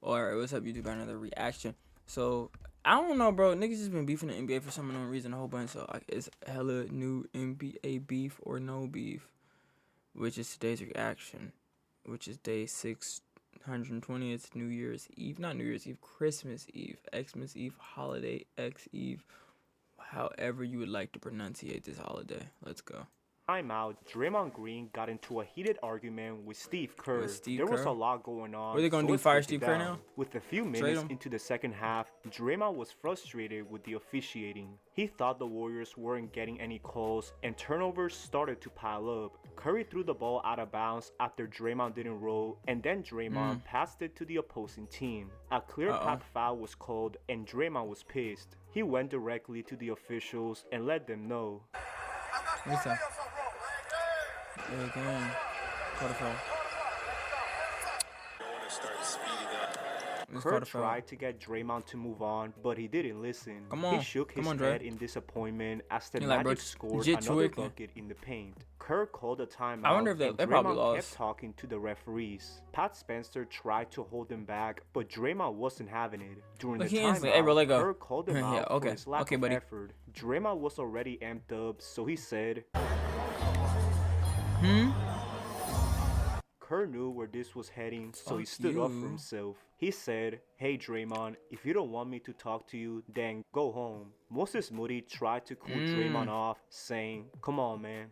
or what's up YouTube, another reaction. So I don't know, bro. Niggas just been beefing the NBA for some unknown reason a whole bunch. So it's hella new NBA beef or no beef, which is today's reaction, which is day 620. It's New Year's Eve, not New Year's Eve, Christmas Eve, Xmas Eve, holiday, X Eve, however you would like to pronunciate this holiday. Let's go. Timeout, Draymond Green got into a heated argument with Steve Kerr. There was a lot going on. What are they gonna do? Fire Steve Kerr now? With a few minutes into the second half, Draymond was frustrated with the officiating. He thought the Warriors weren't getting any calls, and turnovers started to pile up. Curry threw the ball out of bounds after Draymond didn't roll, and then Draymond passed it to the opposing team. A clear-cut foul was called, and Draymond was pissed. He went directly to the officials and let them know. What's that? Again, Kerr tried to get Draymond to move on, but he didn't listen. He shook his head in disappointment as the Magic scored another bucket in the paint. Kerr called a timeout. I wonder if they probably lost. Kept talking to the referees. Pat Spencer tried to hold him back, but Draymond wasn't having it. During the timeout, Kerr called him out for his lack of effort. Draymond was already amped up, so he said, Kerr knew where this was heading, so he stood up for himself. He said, "Hey Draymond, if you don't want me to talk to you, then go home." Moses Moody tried to cool Draymond off, saying, "Come on, man.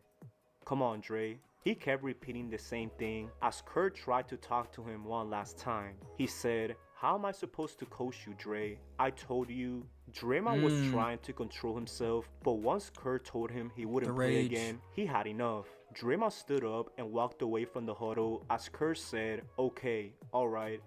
Come on, Dre." He kept repeating the same thing as Kerr tried to talk to him one last time. He said, "How am I supposed to coach you, Dre? I told you." Draymond was trying to control himself, but once Kerr told him he wouldn't play again, he had enough. Draymond stood up and walked away from the huddle as Kerr said, "Okay, alright."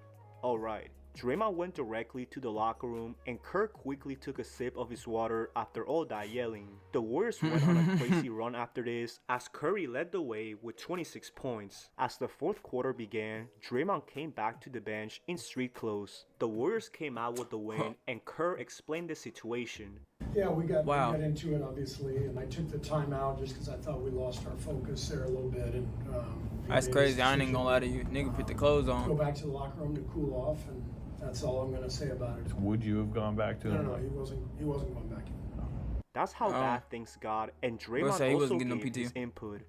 Draymond went directly to the locker room, and Kerr quickly took a sip of his water after all that yelling. The Warriors went on a crazy run after this as Curry led the way with 26 points. As the fourth quarter began, Draymond came back to the bench in street clothes. The Warriors came out with the win, and Kerr explained the situation. Yeah, we got into it, obviously, and I took the timeout just because I thought we lost our focus there a little bit. And that's crazy. I ain't gonna lie to you. Nigga put the clothes on. Go back to the locker room to cool off, and that's all I'm gonna say about it. Would you have gone back to him? No, he wasn't going back in. That's how bad things got, and Draymond also gave his input.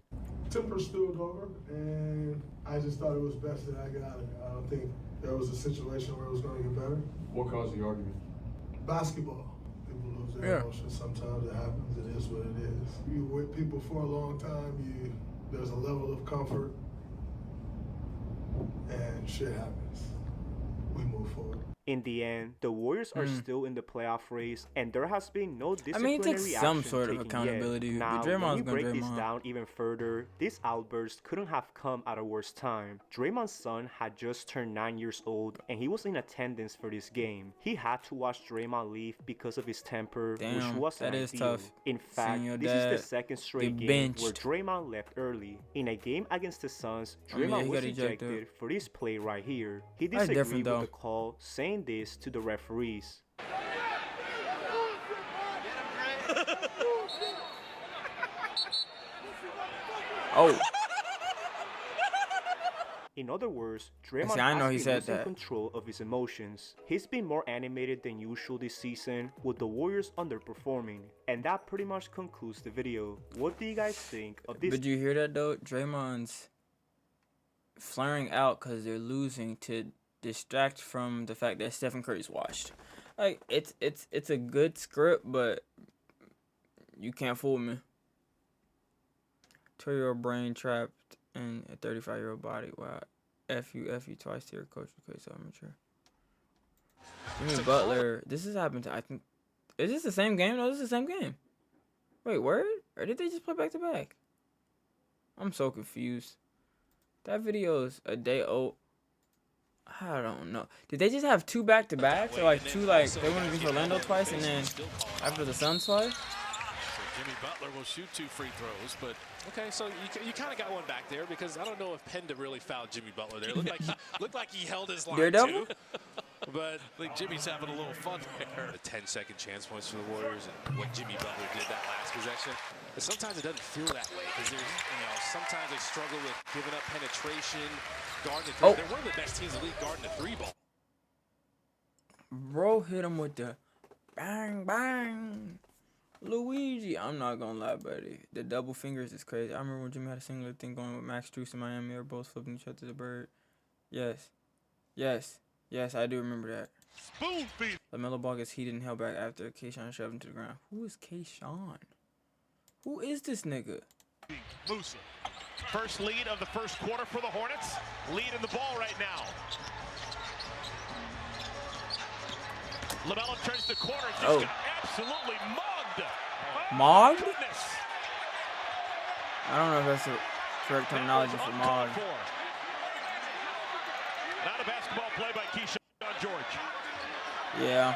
Temper spilled over, and I just thought it was best that I got out of it. I don't think there was a situation where it was going to get better. What caused the argument? Basketball. People lose their emotions. Sometimes it happens. It is what it is. You with people for a long time, there's a level of comfort, and shit happens. We move forward. In the end, the Warriors are still in the playoff race, and there has been no disciplinary he takes some sort of accountability. Yet. Now, when you break this down even further, this outburst couldn't have come at a worse time. Draymond's son had just turned 9 years old, and he was in attendance for this game. He had to watch Draymond leave because of his temper, which wasn't ideal. Tough. In fact, this is the second straight game where Draymond left early. In a game against the Suns, Draymond was ejected for this play right here. He disagreed with the call, saying this to the referees. In other words, Draymond has been losing control of his emotions. He's been more animated than usual this season, with the Warriors underperforming. And that pretty much concludes the video. What do you guys think of this? Did you hear that though? Draymond's flaring out because they're losing to distract from the fact that Stephen Curry's washed. Like it's a good script, but you can't fool me. 2-year-old brain trapped in a 35-year-old body. Wow. F you twice to your coach because so immature. Jimmy Butler. This has happened to, I think. Is this the same game? No, this is the same game. Wait, word? Or did they just play back to back? I'm so confused. That video's a day old. I don't know. Did they just have two back-to-backs? Or like two, like, they went against Orlando twice and then after the Suns twice? So Jimmy Butler will shoot 2 free throws, but okay, so you kind of got one back there because I don't know if Penda really fouled Jimmy Butler there. Looked like he held his line too. But I think Jimmy's having a little fun there. The 10-second chance points for the Warriors and what Jimmy Butler did that last possession. But sometimes it doesn't feel that way because there's, sometimes they struggle with giving up penetration, guarding the three. They're one of the best teams in the league guarding the 3 ball. bro hit him with the bang, bang. Luigi. I'm not going to lie, buddy. The double fingers is crazy. I remember when Jimmy had a singular thing going with Max Strus in Miami. They were both flipping each other to the bird. Yes. Yes. Yes, I do remember that. Spoon feed. LaMelo Ball gets heated and held back after Kayshawn shoved him to the ground. Who is Kayshawn? Who is this nigga? Musa. First lead of the first quarter for the Hornets. Lead in the ball right now. LaMelo turns the corner. Just got absolutely mugged. Mogged? Goodness. I don't know if that's the correct terminology for mogged. Not a basketball play by Keyshawn George. Yeah.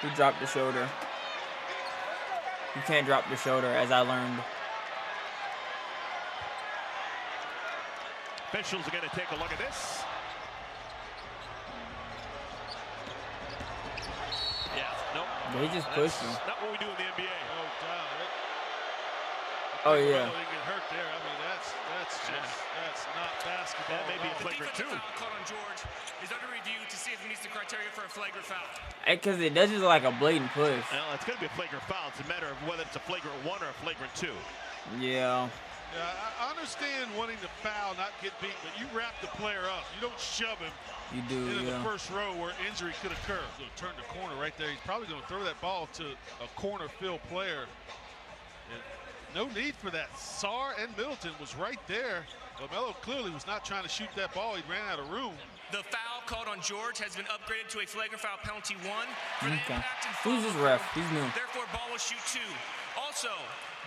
He dropped the shoulder. You can't drop the shoulder, as I learned. Officials are going to take a look at this. Yeah, nope. They just pushed him. Not what we do in the NBA. No doubt. Oh, yeah. He get hurt there. I mean, that's not basketball. That may be a flagrant too. Foul called on George is under review to see if he meets the criteria for a flagrant foul. Because it does just look like a blatant push. Well, it's going to be a flagrant foul. It's a matter of whether it's a flagrant 1 or a flagrant 2. Yeah. Yeah, I understand wanting to foul, not get beat, but you wrap the player up. You don't shove him You do, into yeah. the first row where injury could occur. So turn the corner right there. He's probably going to throw that ball to a corner field player. And no need for that. Sarr and Middleton was right there. LaMelo clearly was not trying to shoot that ball. He ran out of room. The foul called on George has been upgraded to a flagrant foul penalty 1 for the Okay. impact and Who's this ref? He's new. Therefore, ball will shoot 2. Also,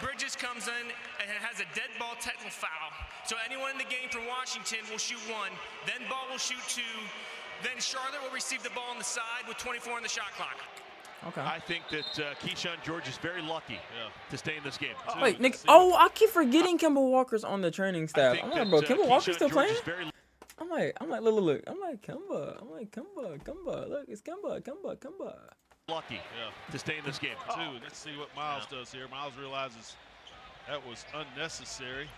Bridges comes in and has a dead ball technical foul. So anyone in the game from Washington will shoot 1. Then ball will shoot 2. Then Charlotte will receive the ball on the side with 24 on the shot clock. Okay. I think that Keyshawn George is very lucky to stay in this game. Wait, Nick. Oh, I keep forgetting Kemba Walker's on the training staff. I'm like, bro, Kemba Walker's still playing? I'm like, look. I'm like, Kemba. Look, it's Kemba. Lucky to stay in this game. Let's see what Miles does here. Miles realizes that was unnecessary.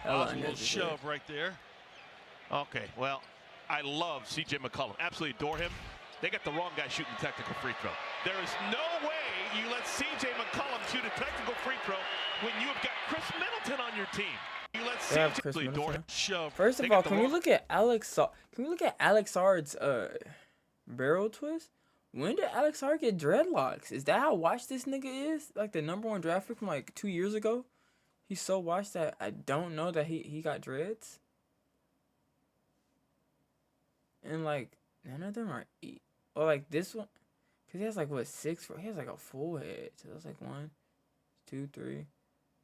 Hella Miles a little unnecessary. shove right there. Okay, well, I love C.J. McCollum. Absolutely adore him. They got the wrong guy shooting the technical free throw. There is no way you let C.J. McCollum shoot a technical free throw when you have got Chris Middleton on your team. You let They have C.J. Chris adore Middleton. him. Shove. First They of got all, the can we wrong- look at Alex Sard's barrel twist? When did Alex Sard get dreadlocks? Is that how washed this nigga is? Like the #1 draft pick from like 2 years ago? He's so washed that I don't know that he got dreads. And like none of them are or like this one, cause he has like what 6? He has like a full head. So that's like 1, 2, 3. He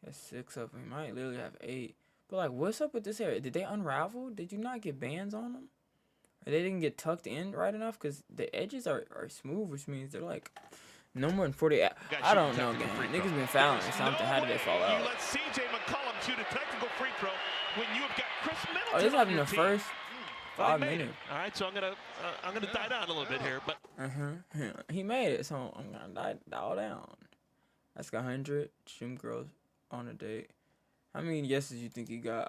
has 6 of them. He might literally have 8. But like, what's up with this hair? Did they unravel? Did you not get bands on them? Or they didn't get tucked in right enough? Cause the edges are smooth, which means they're like no more than 40. I don't know, gang. Niggas been fouling or something. How did they fall out? You let C.J. McCollum shoot a technical free throw when you have got Chris Middleton. Oh, this on happened in your the team. first Well, he 5 made it. minutes. All right, so I'm gonna die down a little bit here, but He made it, so I'm gonna dial down. That's 100. Shim girls on a date. How many yeses you think he got?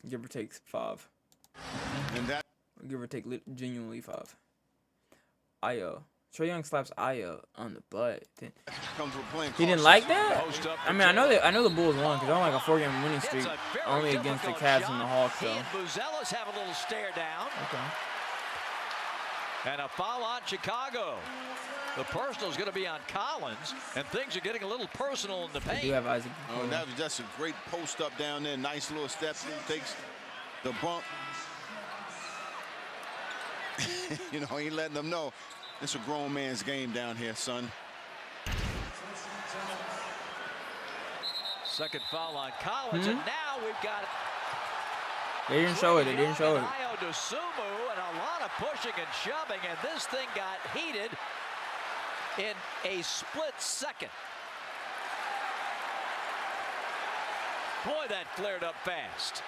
Give or take 5. And that Give or take genuinely 5. Trae Young slaps Aya on the butt. comes with playing. He didn't like that? I mean, I know the Bulls won because they're on like a 4-game winning streak, only against the Cavs and the Hawks. So. He and Buzelis have a little stare down. Okay. And a foul on Chicago. The personal is going to be on Collins, and things are getting a little personal in the They do paint. have Isaac. Oh, that was just a great post up down there. Nice little step. Takes the bump. You know, he letting them know it's a grown man's game down here, son. Second foul on Collins, and now we've got They didn't show it. They didn't show it. Ayo Dosunmu and a lot of pushing and shoving, and this thing got heated in a split second. Boy, that flared up fast.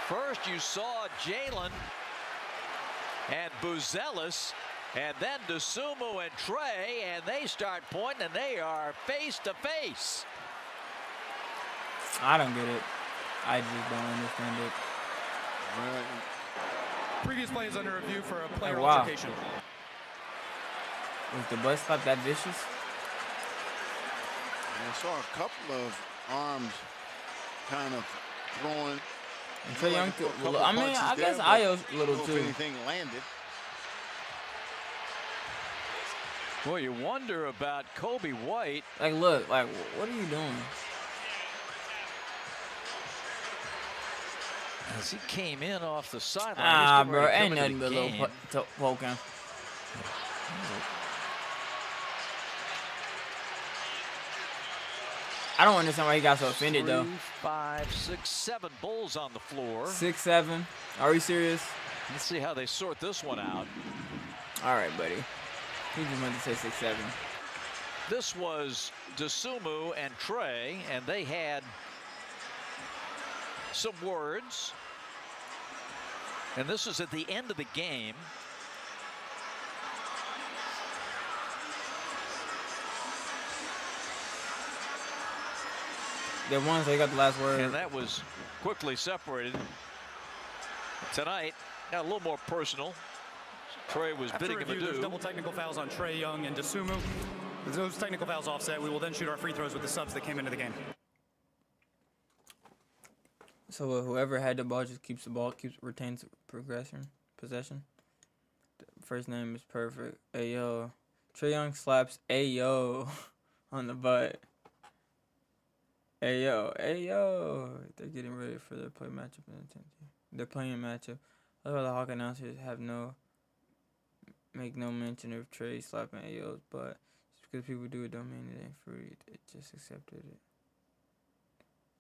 First, you saw Jalen and Buzelis, and then Dosunmu and Trae, and they start pointing, and they are face to face. I don't get it. I just don't understand it. Previous play is under review for a player wow. altercation. Was the butt slap that vicious? I saw a couple of arms kind of throwing. And Trae Young, I mean, I guess Ayo's little too. If anything landed. Well, you wonder about Kobe White. Like, look, like, what are you doing? As he came in off the sideline. Ah, bro, ain't nothing but a little poking. I don't understand why he got so offended, though. 3, 5, 6, 7 Bulls on the floor. 6, 7. Are you serious? Let's see how they sort this one out. All right, buddy. He just wanted to say 6, 7. This was Dosunmu and Trae, and they had some words. And this was at the end of the game. They won, so they got the last word. And that was quickly separated. Tonight, got a little more personal. Trae was bidding him adieu. There's double technical fouls on Trae Young and Dosunmu. With those technical fouls offset, we will then shoot our free throws with the subs that came into the game. So whoever had the ball just keeps the ball, retains possession. The first name is perfect. Ayo. Trae Young slaps Ayo on the butt. Ayo. They're getting ready for their play matchup in the 10th. They're playing matchup. That's why the Hawk announcers make no mention of Trae slapping Ayo's butt. Just because people do it don't mean it ain't free. It just accepted it.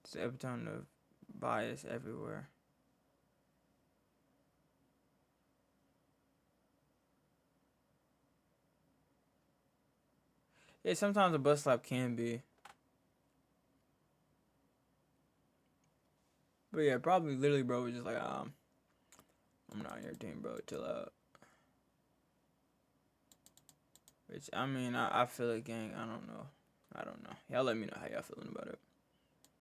It's the epitome of bias everywhere. Yeah, sometimes a butt slap can be. But yeah, probably literally, bro, was just like, I'm not on your team, bro. Chill out. Which, I mean, I feel it, gang. I don't know. Y'all let me know how y'all feeling about it.